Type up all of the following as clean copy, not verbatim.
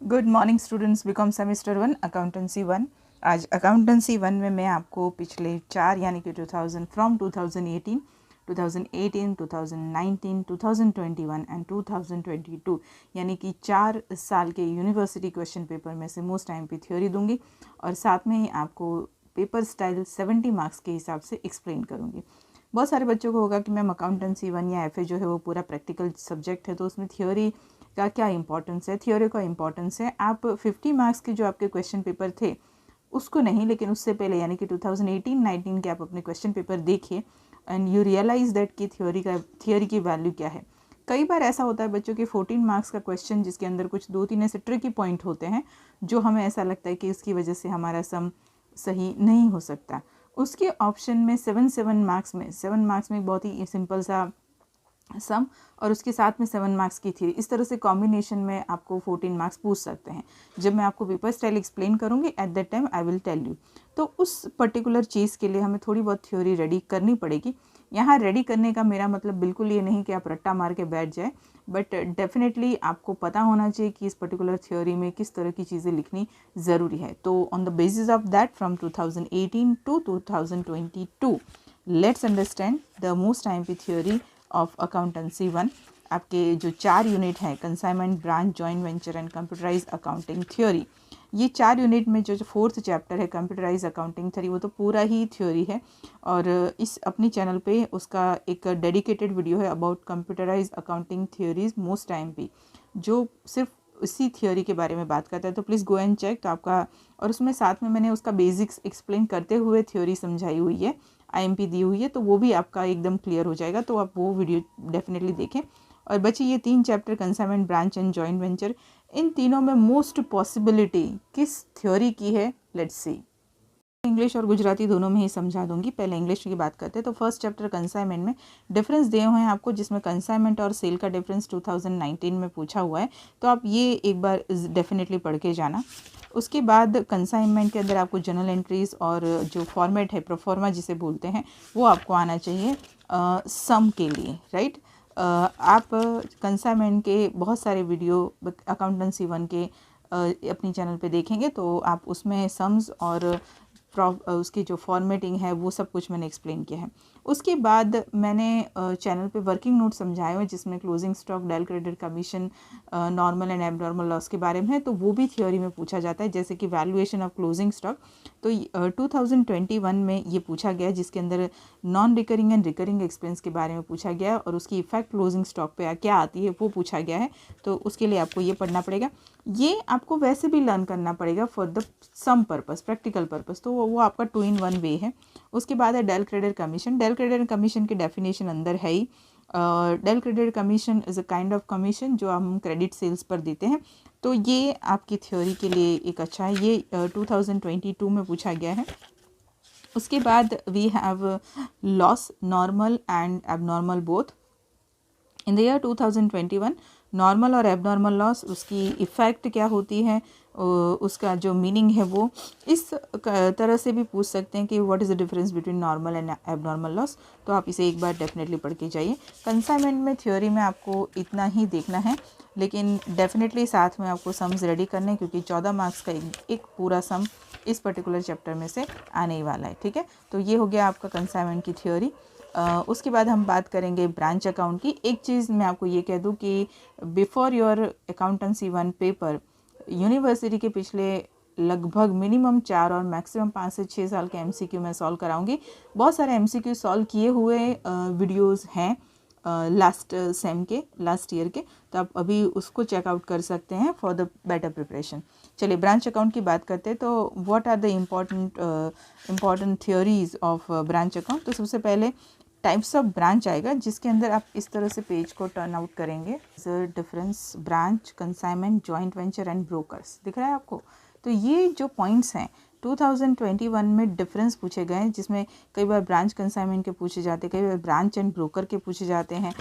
Good morning students, BCom semester 1 accountancy 1। आज accountancy 1 में मैं आपको पिछले 4 यानी कि 2000 फ्रॉम 2018, 2019, 2021 एंड 2022 यानी कि 4 साल के यूनिवर्सिटी क्वेश्चन पेपर में से मोस्ट टाइम पे थ्योरी दूंगी और साथ में ही आपको पेपर स्टाइल 70 मार्क्स के हिसाब से एक्सप्लेन करूंगी। बहुत सारे बच्चों को होगा कि मैम अकाउंटेंसी 1 या एफए जो है वो पूरा प्रैक्टिकल सब्जेक्ट है, तो उसमें थ्योरी का क्या इंपॉर्टेंस है। थ्योरी का इंपॉर्टेंस है, आप 50 मार्क्स के जो आपके क्वेश्चन पेपर थे उसको नहीं, लेकिन उससे पहले यानी कि 2018-19 के आप अपने क्वेश्चन पेपर देखिए एंड यू रियलाइज दैट कि थ्योरी की वैल्यू क्या है। कई बार ऐसा होता है बच्चों के 14 मार्क्स का क्वेश्चन जिसके अंदर कुछ 2-3 ऐसे ट्रिकी पॉइंट होते हैं जो हमें ऐसा लगता है कि इसकी वजह से हमारा सम सही नहीं हो सकता। उसके ऑप्शन में 7 मार्क्स में 7 मार्क्स में बहुत ही सिंपल सा सम और उसके साथ में 7 मार्क्स की थ्योरी, इस तरह से कॉम्बिनेशन में आपको 14 मार्क्स पूछ सकते हैं। जब मैं आपको पेपर स्टाइल एक्सप्लेन करूंगी at that time I will tell you. तो उस पर्टिकुलर चीज़ के लिए हमें थोड़ी बहुत थ्योरी रेडी करनी पड़ेगी। यहाँ रेडी करने का मेरा मतलब बिल्कुल ये नहीं कि आप रट्टा मार के बैठ जाए, बट डेफिनेटली आपको पता होना चाहिए कि इस पर्टिकुलर थ्योरी में किस तरह की चीज़ें लिखनी ज़रूरी है। तो on the basis of that from 2018 to 2022 let's understand the most time theory of accountancy 1। आपके जो 4 यूनिट हैं, consignment, branch, joint venture and computerise accounting theory, ये 4 यूनिट में जो 4th चैप्टर है कंप्यूटराइज अकाउंटिंग थ्योरी, वो तो पूरा ही थ्योरी है। और इस अपनी चैनल पे उसका एक डेडिकेटेड वीडियो है about computerise accounting theories most time पे, जो सिर्फ इसी थ्योरी के बारे में बात करता है। तो प्लीज़ गो एंड चेक। तो आपका, और उसमें साथ में मैंने उसका बेसिक्स एक्सप्लेन करते हुए थ्योरी समझाई हुई है, आईएमपी दी हुई है, तो वो भी आपका एकदम क्लियर हो जाएगा। तो आप वो वीडियो डेफिनेटली देखें। और बची ये 3 chapter consignment, branch and joint venture, इन तीनों में मोस्ट पॉसिबिलिटी किस थ्योरी की है, लेट्स सी। इंग्लिश और गुजराती दोनों में ही समझा दूंगी। पहले इंग्लिश की बात करते हैं। तो फर्स्ट चैप्टर कंसाइनमेंट में डिफरेंस दिए हुए हैं आपको, जिसमें कंसाइनमेंट और सेल का डिफरेंस 2019 में पूछा हुआ है, तो आप ये एक बार डेफिनेटली पढ़ के जाना। उसके बाद कंसाइनमेंट के अंदर आपको जर्नल एंट्रीज और जो फॉर्मेट है प्रोफॉर्मा जिसे बोलते हैं वो आपको आना चाहिए सम के लिए, राइट। आप कंसाइनमेंट के बहुत सारे वीडियो अकाउंटेंसी 1 के अपनी चैनल पे देखेंगे, तो आप उसमें सम्स और उसकी जो फॉर्मेटिंग है वो सब कुछ मैंने एक्सप्लेन किया है। उसके बाद मैंने चैनल पे वर्किंग नोट समझाए हुए जिसमें closing stock, del credit commission, normal and abnormal loss के बारे में है, तो वो भी थ्योरी में पूछा जाता है, जैसे कि वैल्यूएशन ऑफ क्लोजिंग स्टॉक। तो 2021 में ये पूछा गया, जिसके अंदर non recurring and recurring expense के बारे में पूछा गया और उसकी इफेक्ट क्लोजिंग स्टॉक पे क्या आती है वो पूछा गया है। तो उसके लिए आपको ये पढ़ना पड़ेगा। ये आपको वैसे भी लर्न करना पड़ेगा for the some purpose, practical purpose, तो वो आपका 2 in 1 वे है। उसके बाद है del credit commission. Del credit commission की डेफिनेशन अंदर है ही। Del credit commission is a kind of commission जो हम क्रेडिट सेल्स पर देते हैं। तो ये आपकी थ्योरी के लिए एक अच्छा है, ये 2022 में पूछा गया है। उसके बाद we have loss, normal and abnormal both. In the year 2021 normal और एबनॉर्मल लॉस, उसकी इफ़ेक्ट क्या होती है, उसका जो मीनिंग है वो इस तरह से भी पूछ सकते हैं कि what is the difference between normal and abnormal loss. तो आप इसे एक बार डेफिनेटली पढ़ के जाइए। कंसाइनमेंट में थ्योरी में आपको इतना ही देखना है, लेकिन डेफिनेटली साथ में आपको सम्स रेडी करने हैं, क्योंकि 14 मार्क्स का एक पूरा सम इस पर्टिकुलर चैप्टर में से आने ही वाला है, ठीक है। तो ये हो गया आपका कंसाइनमेंट की थ्योरी। उसके बाद हम बात करेंगे ब्रांच अकाउंट की। एक चीज़ मैं आपको ये कह दूं कि before your accountancy 1 paper, university के पिछले लगभग मिनिमम 4 और मैक्सिमम 5 से 6 साल के एमसीक्यू मैं सॉल्व कराऊंगी। बहुत सारे एमसीक्यू सॉल्व किए हुए वीडियोस हैं लास्ट सेम के, लास्ट ईयर के, तो आप अभी उसको चेकआउट कर सकते हैं फॉर द बेटर प्रिपरेशन। चलिए ब्रांच अकाउंट की बात करते हैं। तो what are the important theories of branch account. तो सबसे पहले टाइप्स ऑफ ब्रांच आएगा, जिसके अंदर आप इस तरह से पेज को टर्न आउट करेंगे। Difference, branch, consignment, joint venture and brokers, दिख रहा है आपको। तो ये जो पॉइंट्स हैं 2021 में डिफरेंस पूछे गए हैं, जिसमें कई बार ब्रांच कंसाइनमेंट के पूछे जाते हैं, कई बार ब्रांच एंड ब्रोकर के पूछे जाते हैं।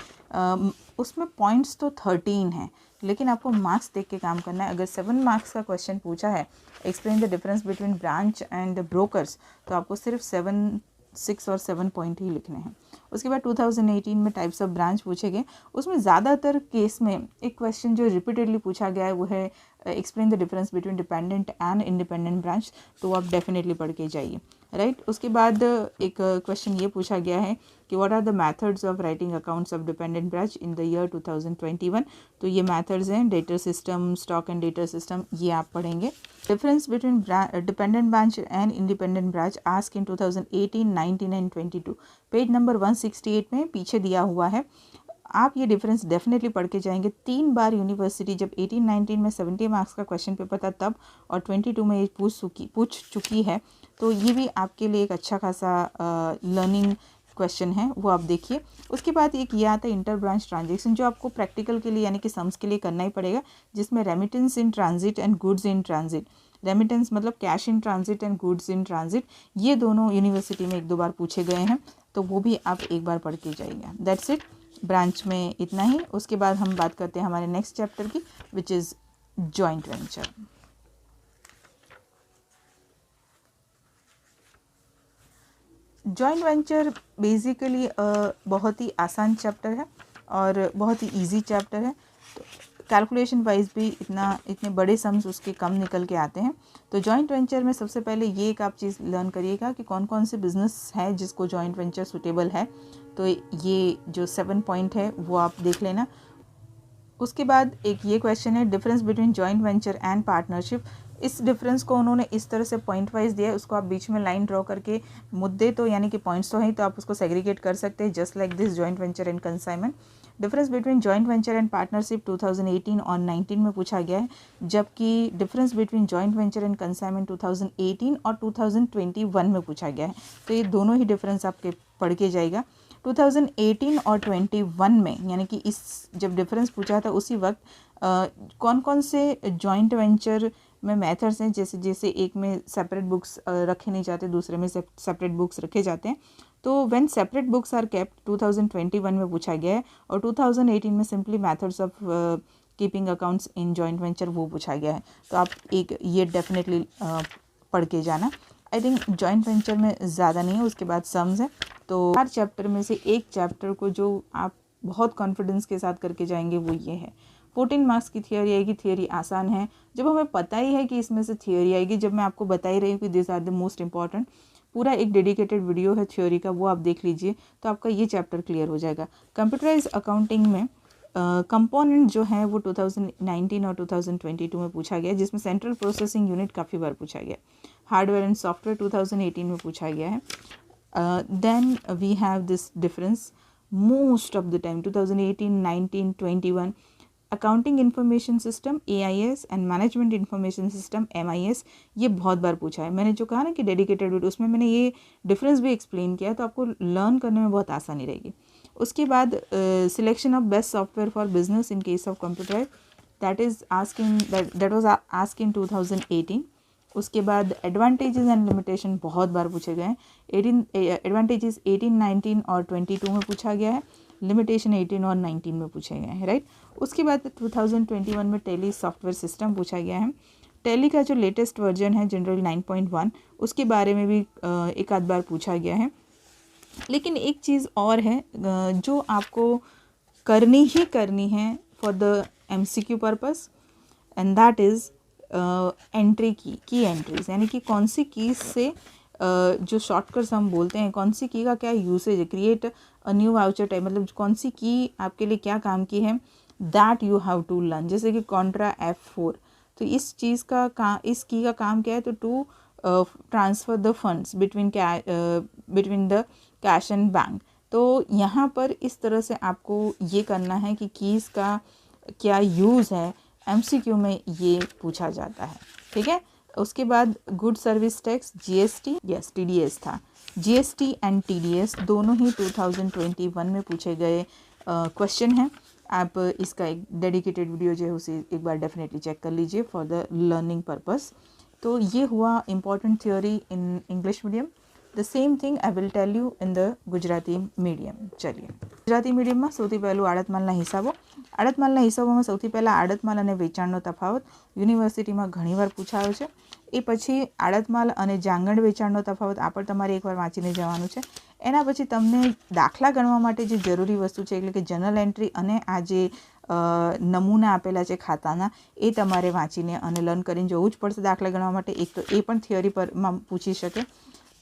उसमें पॉइंट्स तो 13 हैं, लेकिन आपको मार्क्स देख के काम करना है। अगर 7 मार्क्स का क्वेश्चन पूछा है, explain the difference between branch and brokers, तो आपको सिर्फ 7, 6 और 7 पॉइंट ही लिखने हैं। उसके बाद 2018 में टाइप्स ऑफ ब्रांच पूछे गए। उसमें ज़्यादातर केस में एक क्वेश्चन जो रिपीटेडली पूछा गया है वो है explain the difference between dependent and independent branch, तो आप डेफिनेटली पढ़ के जाइए, राइट। उसके बाद एक क्वेश्चन ये पूछा गया है कि what are the methods of writing accounts of dependent branch in the year 2021। तो ये मेथड्स हैं debtor system, stock and debtor system, ये आप पढ़ेंगे। Difference between dependent branch and independent branch ask in 2018, 19 and 22, page number 168 में पीछे दिया हुआ है। आप ये डिफरेंस डेफिनेटली पढ़ के जाएंगे। 3 बार यूनिवर्सिटी जब 18-19 में 70 मार्क्स का क्वेश्चन पेपर था तब, और 22 में ये पूछ चुकी है, तो ये भी आपके लिए एक अच्छा खासा लर्निंग क्वेश्चन है, वो आप देखिए। उसके बाद एक ये आता है इंटर ब्रांच ट्रांजेक्शन, जो आपको प्रैक्टिकल के लिए यानी कि सम्स के लिए करना ही पड़ेगा, जिसमें remittance in transit and goods in transit, remittance मतलब cash in transit and goods in transit, ये दोनों यूनिवर्सिटी में 1-2 बार पूछे गए हैं, तो वो भी आप एक बार पढ़ के जाइएगा। दैट्स इट, ब्रांच में इतना ही। उसके बाद हम बात करते हैं हमारे नेक्स्ट चैप्टर की, which is joint venture. Joint venture basically बहुत ही आसान चैप्टर है और बहुत ही इजी चैप्टर है, तो कैलकुलेशन वाइज भी इतने बड़े सम्स उसके कम निकल के आते हैं। तो जॉइंट वेंचर में सबसे पहले ये एक आप चीज़ लर्न करिएगा कि कौन कौन से बिजनेस है जिसको जॉइंट वेंचर सुटेबल है, तो ये जो 7 पॉइंट है वो आप देख लेना। उसके बाद एक ये क्वेश्चन है difference between joint venture and partnership. इस डिफरेंस को उन्होंने इस तरह से पॉइंट वाइज दिया है, उसको आप बीच में लाइन ड्रॉ करके मुद्दे तो यानी कि पॉइंट्स तो हैं, तो आप उसको सेग्रीगेट कर सकते हैं, just like this joint venture and consignment. Difference between joint venture and partnership 2018 और 19 में पूछा गया है, जबकि difference between joint venture and consignment 2018 और 2021 में पूछा गया है। तो ये दोनों ही डिफरेंस आपके पढ़ के जाएगा। 2018 और 21 में यानी कि इस जब डिफरेंस पूछा था उसी वक्त कौन कौन से जॉइंट वेंचर में मेथड्स हैं, जैसे एक में सेपरेट बुक्स रखे नहीं जाते, दूसरे में सेपरेट बुक्स रखे जाते हैं। तो when separate books are kept 2021 में पूछा गया है, और 2018 में simply methods of keeping accounts in joint venture वो पूछा गया है। तो आप एक ये डेफिनेटली पढ़ के जाना। आई थिंक जॉइंट वेंचर में ज़्यादा नहीं है, उसके बाद सम्स है। तो 4 चैप्टर में से एक चैप्टर को जो आप बहुत कॉन्फिडेंस के साथ करके जाएंगे वो ये है। 14 मार्क्स की थियोरी आएगी, थियोरी आसान है, जब हमें पता ही है कि इसमें से थियोरी आएगी, जब मैं आपको बता ही रही हूँ कि this are the most important, पूरा एक डेडिकेटेड वीडियो है थ्योरी का, वो आप देख लीजिए तो आपका ये चैप्टर क्लियर हो जाएगा। कंप्यूटराइज अकाउंटिंग में कंपोनेंट जो है वो 2019 और 2022 में पूछा गया, जिसमें सेंट्रल प्रोसेसिंग यूनिट काफ़ी बार पूछा गया। हार्डवेयर एंड सॉफ्टवेयर 2018 में पूछा गया है। Then we have this difference most of the time 2018, 19, 21, accounting information system AIS and management information system MIS, ये बहुत बार पूछा है। मैंने जो कहा ना कि डेडिकेटेड वीडियो, उसमें मैंने ये डिफरेंस भी एक्सप्लेन किया, तो आपको लर्न करने में बहुत आसानी रहेगी। उसके बाद selection of best software for business in case of computer, that was asked in 2018। उसके बाद एडवांटेजेस एंड लिमिटेशन बहुत बार पूछे गए हैं। एडवांटेजेस 18, 19 और 22 में पूछा गया है, लिमिटेशन 18 और 19 में पूछे गए हैं, राइट। उसके बाद 2021 में टेली सॉफ्टवेयर सिस्टम पूछा गया है। टेली का जो लेटेस्ट वर्जन है जनरल 9.1, उसके बारे में भी एक आध बार पूछा गया है। लेकिन एक चीज़ और है जो आपको करनी ही करनी है for the MCQ purpose, and that is entry की एंट्रीज, यानी कि कौन सी कीज से जो शॉर्टकट्स हम बोलते हैं, कौन सी की का क्या यूसेज है, create a new voucher type, मतलब कौन सी की आपके लिए क्या काम की है, that you have to learn. जैसे कि कॉन्ट्रा F4, तो इस चीज़ का इस की का काम क्या है, तो to transfer the funds between the cash and bank. तो यहाँ पर इस तरह से आपको ये करना है कि कीज़ का क्या यूज़ है, MCQ में ये पूछा जाता है, ठीक है। उसके बाद good service tax GST, yes TDS था, GST एंड TDS दोनों ही 2021 में पूछे गए क्वेश्चन हैं। आप इसका एक डेडिकेटेड वीडियो जो है उसे एक बार डेफिनेटली चेक कर लीजिए फॉर द लर्निंग पर्पस। तो ये हुआ important theory in English medium. The same thing I will tell you in the Gujarati medium. चलिए, ગુજરાતી મીડિયમમાં સૌથી પહેલું આડતમાલના હિસાબો. આડતમાલના હિસાબોમાં સૌથી પહેલાં આડતમાલ અને વેચાણનો તફાવત યુનિવર્સિટીમાં ઘણીવાર પૂછાયો છે. એ પછી આડતમાલ અને જાંગણ વેચાણનો તફાવત આ પણ તમારે એકવાર વાંચીને જવાનું છે. એના પછી તમને દાખલા ગણવા માટે જે જરૂરી વસ્તુ છે એટલે કે જર્નલ એન્ટ્રી અને આ જે નમૂના આપેલા છે ખાતાના, એ તમારે વાંચીને અને લર્ન કરીને જવું જ પડશે દાખલા ગણવા માટે. એક તો એ પણ થિયરી પરમાં પૂછી શકે.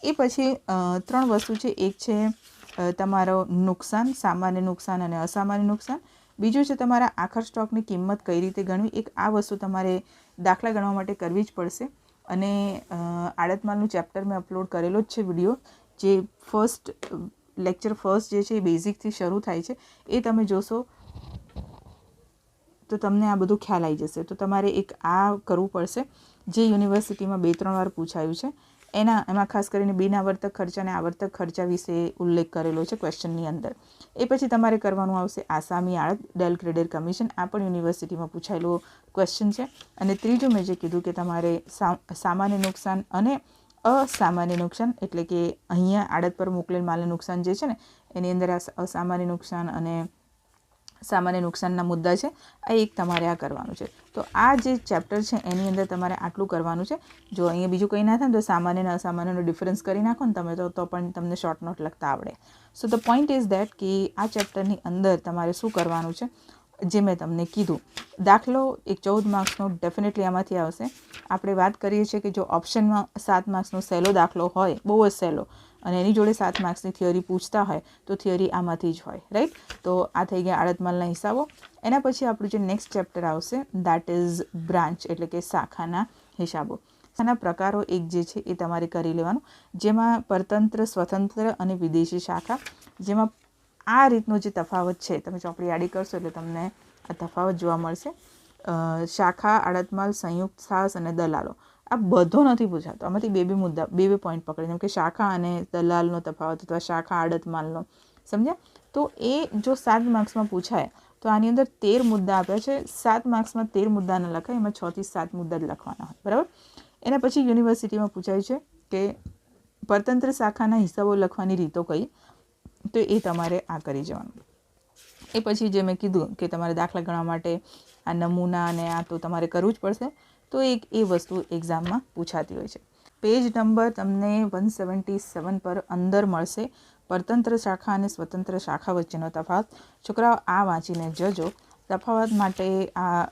એ પછી 3 વસ્તુ છે. એક છે તમારો નુકસાન, સામાન્ય નુકસાન અને અસામાન્ય નુકસાન. બીજું છે તમારા આખર સ્ટોકની કિંમત કઈ રીતે ગણવી. એક આ વસ્તુ તમારે દાખલા ગણવા માટે કરવી જ પડશે. અને આડત માલનું ચેપ્ટર મેં અપલોડ કરેલો જ છે વિડીયો, જે લેક્ચર ફર્સ્ટ જે છે એ બેઝિકથી શરૂ થાય છે. એ તમે જોશો તો તમને આ બધું ખ્યાલ આવી જશે. તો તમારે એક આ કરવું પડશે, જે યુનિવર્સિટીમાં 2-3 વાર પૂછાયું છે. એમાં ખાસ કરીને બિનઆવર્તક ખર્ચા અને આવર્તક ખર્ચા વિશે ઉલ્લેખ કરેલો છે ક્વેશ્ચનની અંદર. એ પછી તમારે કરવાનું આવશે આસામી આડત, ડેલ ક્રેડિટ કમિશન. આ પણ યુનિવર્સિટીમાં પૂછાયેલો ક્વેશ્ચન છે. અને ત્રીજું મેં જે કીધું કે તમારે સામાન્ય નુકસાન અને અસામાન્ય નુકસાન, એટલે કે અહીંયા આડત પર મોકલેલ માલનું નુકસાન જે છે ને, એની અંદર અસામાન્ય નુકસાન અને સામાન્ય નુકસાનના મુદ્દા છે. આ એક તમારે આ કરવાનું છે. તો આ જે ચેપ્ટર છે એની અંદર તમારે આટલું કરવાનું છે. જો અહીંયા બીજું કંઈ ના થાય ને તો સામાન્ય અને અસામાન્યનો ડિફરન્સ કરી નાખો ને તમે તો પણ તમને શોર્ટ નોટ લખતા આવડે. સો ધ પોઈન્ટ ઇઝ દેટ કે આ ચેપ્ટરની અંદર તમારે શું કરવાનું છે, જે મેં તમને કીધું. દાખલો એક 14 માર્ક્સનો ડેફિનેટલી આમાંથી આવશે. આપણે વાત કરીએ છીએ કે જો ઓપ્શનમાં 7 માર્ક્સનો સહેલો દાખલો હોય, બહુ જ સહેલો, અને એની જોડે 7 માર્ક્સની થિયરી પૂછતા હોય તો થિયરી આમાંથી જ હોય, રાઈટ. તો આ થઈ ગયા આડત માલના હિસાબો. એના પછી આપણું જે નેક્સ્ટ ચેપ્ટર આવશે દેટ ઇઝ બ્રાન્ચ, એટલે કે શાખાના હિસાબો. શાખાના પ્રકારો એક જે છે એ તમારે કરી લેવાનું, જેમાં પરતંત્ર, સ્વતંત્ર અને વિદેશી શાખા. જેમાં આ રીતનો જે તફાવત છે, તમે ચોપડી આડી કરશો એટલે તમને આ તફાવત જોવા મળશે. શાખા, આડત માલ, સંયુક્ત સાહસ અને દલાલો. આ બધો નથી પૂછાતો. આમાંથી બે મુદ્દા, બે પોઈન્ટ પકડી, જેમ કે શાખા અને દલાલનો તફાવત અથવા શાખા આડત માલનો. સમજ્યા? તો એ જો 7 માર્ક્સમાં પૂછાય તો આની અંદર 13 મુદ્દા આપ્યા છે. 7 માર્ક્સમાં 13 મુદ્દા ન લખાય, એમાં 6 થી 7 મુદ્દા જ લખવાના હોય, બરાબર. એના પછી યુનિવર્સિટીમાં પૂછાય છે કે પરતંત્ર શાખાના હિસાબો લખવાની રીતો કઈ, તો એ તમારે આ કરી જવાનું. એ પછી જે મેં કીધું કે તમારે દાખલા ગણવા માટે આ નમૂના અને આ તો તમારે કરવું જ પડશે. તો એ વસ્તુ એક્ઝામમાં પૂછાતી હોય છે. પેજ નંબર તમને 177 પર અંદર મળશે પરતંત્ર શાખા અને સ્વતંત્ર શાખા વચ્ચેનો તફાવત. છોકરાઓ આ વાંચીને જજો. તફાવત માટે આ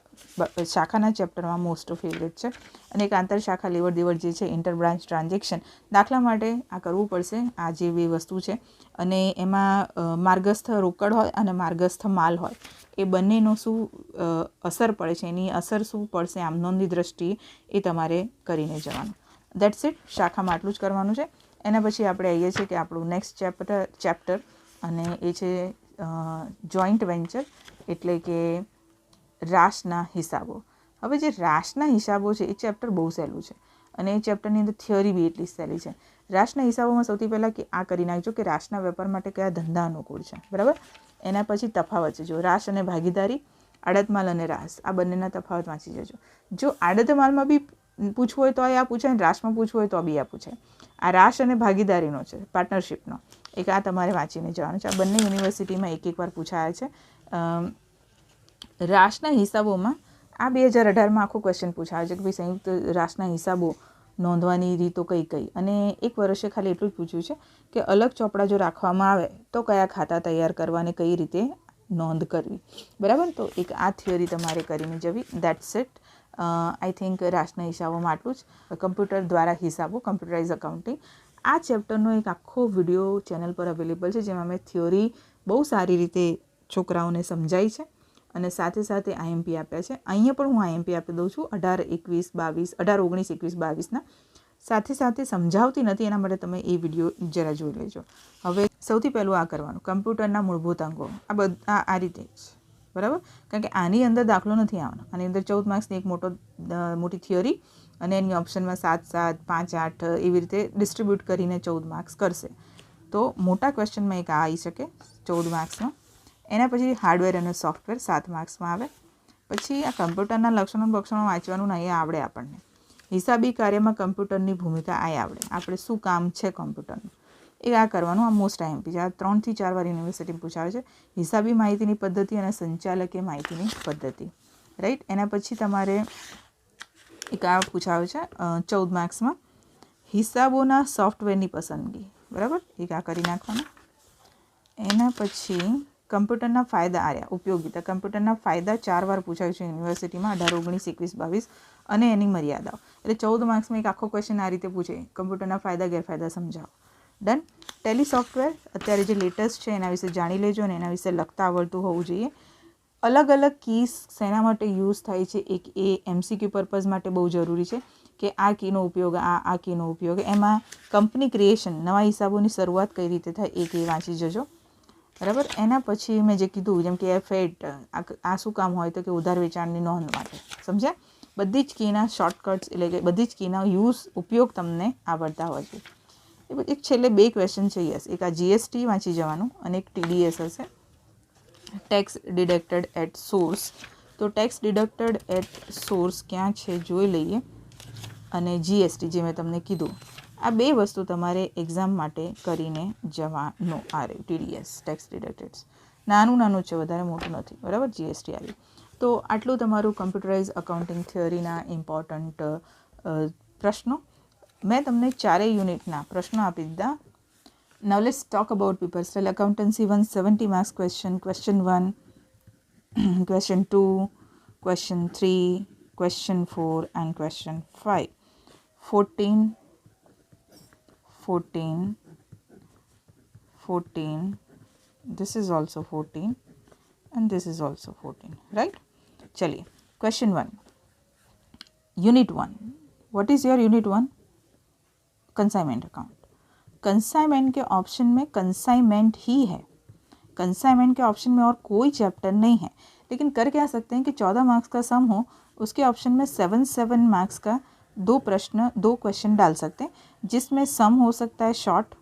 શાખાના ચેપ્ટરમાં મોસ્ટ ફેવરેટ છે. અને એક આંતરશાખા લેવડ દેવડ જે છે, ઇન્ટર બ્રાન્ચ ટ્રાન્ઝેક્શન, દાખલા માટે આ કરવું પડશે. આ જે બે વસ્તુ છે, અને એમાં માર્ગસ્થ રોકડ હોય અને માર્ગસ્થ માલ હોય, એ બંનેનો શું અસર પડે છે, એની અસર શું પડશે આમ નોંધની દ્રષ્ટિએ, એ તમારે કરીને જવાનું. That's it. શાખામાં આટલું જ કરવાનું છે. એના પછી આપણે આવીએ છીએ કે આપણું નેક્સ્ટ ચેપ્ટર અને એ છે જોઈન્ટ વેન્ચર, એટલે કે રાશના હિસાબો. હવે જે રાશના હિસાબો છે એ ચેપ્ટર બહુ સહેલું છે, અને એ ચેપ્ટરની અંદર થિયરી બી એટલી સહેલી છે. રાશના હિસાબોમાં સૌથી પહેલાં કે આ કરી નાખજો કે રાશના વેપાર માટે કયા ધંધા અનુકૂળ છે, બરાબર. એના પછી તફાવત છે, જો રાશ અને ભાગીદારી, આડત માલ અને રાશ, આ બંનેના તફાવત વાંચી જજો. જો આડત માલમાં બી પૂછવું હોય તો આ પૂછાય, રાશમાં પૂછવું હોય તો બી આ પૂછાય. આ રાશ અને ભાગીદારીનો છે, પાર્ટનરશિપનો. એક આ તમારે વાંચીને જવાનું છે. આ બંને યુનિવર્સિટીમાં એક વાર પૂછાયા છે. રાશના હિસાબોમાં આ 2018માં આખો ક્વેશ્ચન પૂછાયો છે કે ભાઈ સંયુક્ત રાશના હિસાબો નોંધવાની રીતો કઈ કઈ. અને એક વર્ષે ખાલી એટલું જ પૂછ્યું છે કે અલગ ચોપડા જો રાખવામાં આવે તો કયા ખાતા તૈયાર કરવા અને કઈ રીતે નોંધ કરવી, બરાબર. તો એક આ થિયરી તમારે કરીને જવી. That's it. આઈ થિંક રાશના હિસાબોમાં આટલું જ. કમ્પ્યુટર દ્વારા હિસાબો, કમ્પ્યુટરાઇઝ અકાઉન્ટિંગ, આ ચેપ્ટરનો એક આખો વિડીયો ચેનલ પર અવેલેબલ છે, જેમાં મેં થિયોરી બહુ સારી રીતે છોકરાઓને સમજાઈ છે અને સાથે સાથે આઈએમપી આપ્યા છે. અહીંયા પણ હું આઈએમપી આપી દઉં છું 18, 19, 21, 22ના. સાથે સાથે સમજાવતી નથી, એના માટે તમે એ વિડીયો જરા જોઈ લેજો. હવે સૌથી પહેલું આ કરવાનું, કમ્પ્યુટરના મૂળભૂત અંગો. આ રીતે જ, બરાબર. કારણ કે આની અંદર દાખલો નથી આવવાનો. આની અંદર 14 માર્ક્સની એક મોટી થિયરી અને એની ઓપ્શનમાં 7, 7, 5, 8 એવી રીતે ડિસ્ટ્રીબ્યુટ કરીને 14 માર્ક્સ કરશે. તો મોટા ક્વેશ્ચનમાં એક આ આવી શકે 14 માર્ક્સમાં. એના પછી હાર્ડવેર અને સોફ્ટવેર 7 માર્ક્સમાં આવે. પછી આ કમ્પ્યુટરના લક્ષણો વાંચવાનું નહીં આવડે આપણને. હિસાબી કાર્યમાં કમ્પ્યુટરની ભૂમિકા આ આવડે, આપણે શું કામ છે કમ્પ્યુટરનું, એ આ કરવાનું. આ મોસ્ટ આઈએમપી છે. આ 3 થી 4 વાર યુનિવર્સિટી પૂછાવે છે. હિસાબી માહિતીની પદ્ધતિ અને સંચાલકીય માહિતીની પદ્ધતિ, રાઈટ. એના પછી તમારે એક આ પૂછાવે છે 14 માર્ક્સમાં, હિસાબોના સોફ્ટવેરની પસંદગી, બરાબર. એક આ કરી નાખવાનું. એના પછી કમ્પ્યુટરના ફાયદા આર્યા ઉપયોગિતા કમ્પ્યુટરના ફાયદા 4 વાર પૂછાયું છે યુનિવર્સિટીમાં 18, 19, 21, 22 અને એની મર્યાદાઓ. એટલે 14 માર્ક્સમાં એક આખો ક્વેશ્ચન આ રીતે પૂછે, કમ્પ્યુટરના ફાયદા ગેરફાયદા સમજાવો. ડન. ટેલી સોફ્ટવેર અત્યારે જે લેટેસ્ટ છે એના વિશે જાણી લેજો અને એના વિશે લખતા આવડતું હોવું જોઈએ. અલગ અલગ કીઝ શેના માટે યુઝ થાય છે, એક એ MCQ પર્પઝ માટે બહુ જરૂરી છે કે આ કીનો ઉપયોગ આ કીનો ઉપયોગ. એમાં કંપની ક્રિએશન નવા હિસાબોની શરૂઆત કઈ રીતે થાય એ કી વાંચી જજો, બરાબર. એના પછી મેં જે કીધું જેમ કે F8 આ શું કામ હોય તો કે ઉધાર વેચાણની નોંધ માટે, સમજ્યા. બધી જ કીના શોર્ટકટ્સ એટલે કે બધી જ કીના ઉપયોગ તમને આવડતા હોય છે. એક છેલ્લે 2 ક્વેશ્ચન છે. યસ, એક આ GST વાંચી જવાનું અને એક TDS હશે, ટેક્સ ડિડક્ટેડ એટ સોર્સ. તો ટેક્સ ડિડક્ટેડ એટ સોર્સ ક્યાં છે જોઈ લઈએ, અને GST જે મેં તમને કીધું આ 2 વસ્તુ તમારે એક્ઝામ માટે કરીને જવાનું. આ રહ્યું TDS ટેક્સ ડિડક્ટેડ, નાનું છે, વધારે મોટું નથી, બરાબર. GST આવ્યું. તો આટલું તમારું કમ્પ્યુટરાઇઝ અકાઉન્ટિંગ થિયરીના ઇમ્પોર્ટન્ટ પ્રશ્નો. મેં તમને 4 યુનિટના પ્રશ્નો આપી દીધા. Now let's talk about paper style accountancy 170 marks question, question 1, question 2, question 3, question 4 and question 5. 14, this is also 14 and this is also 14, right? चलिए question 1, unit 1. What is your unit 1? Consignment account. Consignment के option में consignment ही है, consignment के option में और कोई chapter नहीं है. लेकिन कर क्या सकते हैं कि 14 मार्क्स का सम हो, उसके ऑप्शन में 7 मार्क्स का 2 क्वेश्चन डाल सकते हैं, जिसमें सम हो सकता है शॉर्ट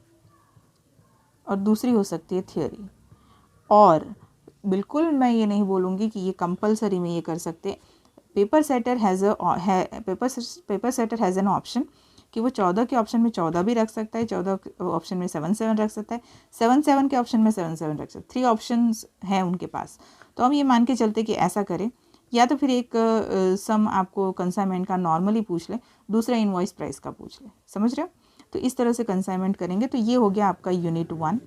और दूसरी हो सकती है थियोरी. और बिल्कुल मैं ये नहीं बोलूँगी कि ये कंपलसरी में ये कर सकते. Paper setter has an option कि वो 14 के ऑप्शन में 14 भी रख सकता है, 14 ऑप्शन में 7 रख सकता है, 7 के ऑप्शन में 7 रख सकता है. 3 ऑप्शंस हैं उनके पास. तो हम ये मान के चलते कि ऐसा करें, या तो फिर एक सम आपको कंसाइनमेंट का नॉर्मली पूछ ले, दूसरा इनवॉइस प्राइस का पूछ ले, समझ रहे हो. तो इस तरह से कंसाइनमेंट करेंगे. तो ये हो गया आपका unit 1.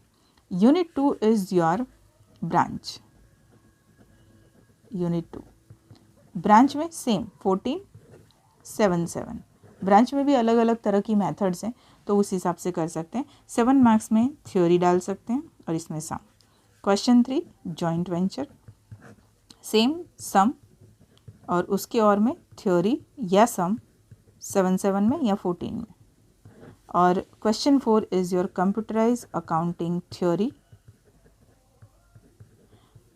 Unit 2 is your branch. Unit 2 branch में सेम 14, 7. ब्रांच में भी अलग अलग तरह की मेथड्स हैं, तो उस हिसाब से कर सकते हैं. 7 मार्क्स में थ्योरी डाल सकते हैं और इसमें सम. क्वेश्चन 3 जॉइंट वेंचर, सेम सम और उसके और में थ्योरी या सम 7 में या 14 में. और question 4 is your computerise accounting theory,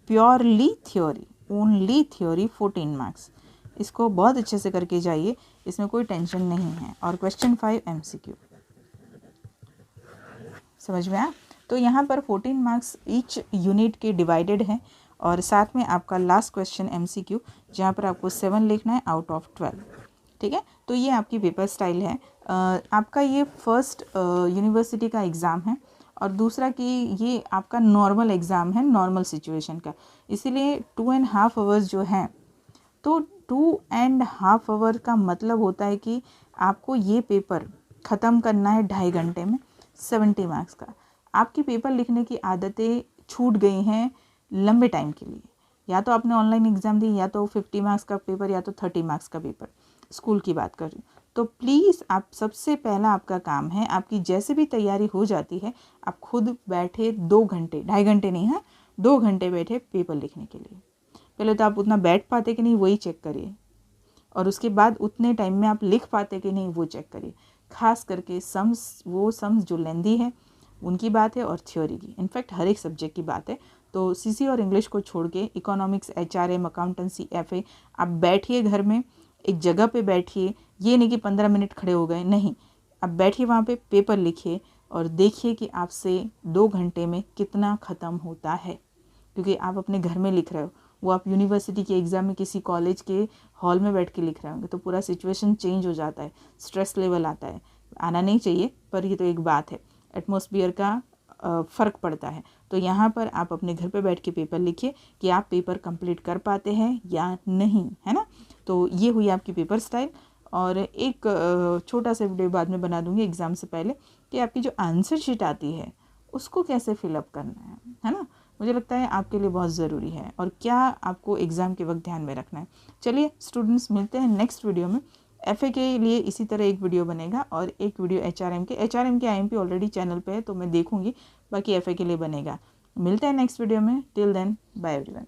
purely theory, only theory, 14 marks. इसको बहुत अच्छे से करके जाइए, इसमें कोई टेंशन नहीं है. और क्वेश्चन 5 MCQ. समझ में आया. तो यहाँ पर 14 मार्क्स ईच यूनिट के डिवाइडेड हैं, और साथ में आपका लास्ट क्वेश्चन MCQ, जहाँ पर आपको 7 लिखना है आउट ऑफ 12. ठीक है. तो ये आपकी पेपर स्टाइल है. आपका ये फर्स्ट यूनिवर्सिटी का एग्ज़ाम है, और दूसरा कि ये आपका नॉर्मल एग्ज़ाम है, नॉर्मल सिचुएशन का. इसीलिए 2.5 आवर्स जो हैं, तो 2.5 आवर का मतलब होता है कि आपको ये पेपर ख़त्म करना है 2.5 घंटे में, 70 मार्क्स का. आपकी पेपर लिखने की आदतें छूट गई हैं लंबे टाइम के लिए. या तो आपने ऑनलाइन एग्ज़ाम दी, या तो 50 मार्क्स का पेपर, या तो 30 मार्क्स का पेपर. स्कूल की बात कर रही हूँ. तो प्लीज़ आप सबसे पहला आपका काम है, आपकी जैसे भी तैयारी हो जाती है, आप खुद बैठे 2 घंटे, 2.5 घंटे नहीं है, 2 घंटे बैठे पेपर लिखने के लिए. पहले तो आप उतना बैठ पाते कि नहीं वही चेक करिए, और उसके बाद उतने टाइम में आप लिख पाते कि नहीं वो चेक करिए. खास करके समस जो लेंदी है उनकी बात है, और थ्योरी की, इनफैक्ट हर एक सब्जेक्ट की बात है. तो CC और इंग्लिश को छोड़ के इकोनॉमिक्स, HRM, अकाउंटेंसी, FA, आप बैठिए घर में, एक जगह पे बैठिए. ये नहीं कि 15 मिनट खड़े हो गए, नहीं. आप बैठिए वहाँ पे, पेपर लिखिए और देखिए कि आपसे 2 घंटे में कितना ख़त्म होता है. क्योंकि आप अपने घर में लिख रहे हो, वो आप यूनिवर्सिटी के एग्ज़ाम में किसी कॉलेज के हॉल में बैठ के लिख रहे होंगे, तो पूरा सिचुएशन चेंज हो जाता है, स्ट्रेस लेवल आता है. आना नहीं चाहिए, पर ये तो एक बात है, एटमॉस्फेयर का फ़र्क पड़ता है. तो यहाँ पर आप अपने घर पे बैठ के पेपर लिखिए कि आप पेपर कंप्लीट कर पाते हैं या नहीं, है ना. तो ये हुई आपकी पेपर स्टाइल. और एक छोटा सा वीडियो बाद में बना दूँगी एग्ज़ाम से पहले कि आपकी जो आंसर शीट आती है उसको कैसे फिलअप करना है ना. मुझे लगता है आपके लिए बहुत ज़रूरी है और क्या आपको एग्ज़ाम के वक्त ध्यान में रखना है। चलिए स्टूडेंट्स, मिलते हैं नेक्स्ट वीडियो में। एफए के लिए इसी तरह एक वीडियो बनेगा और एक वीडियो एचआरएम के आईएमपी ऑलरेडी चैनल पे है तो मैं देखूंगी, बाकी एफए के लिए बनेगा। मिलते हैं नेक्स्ट वीडियो में। Till then, bye everyone.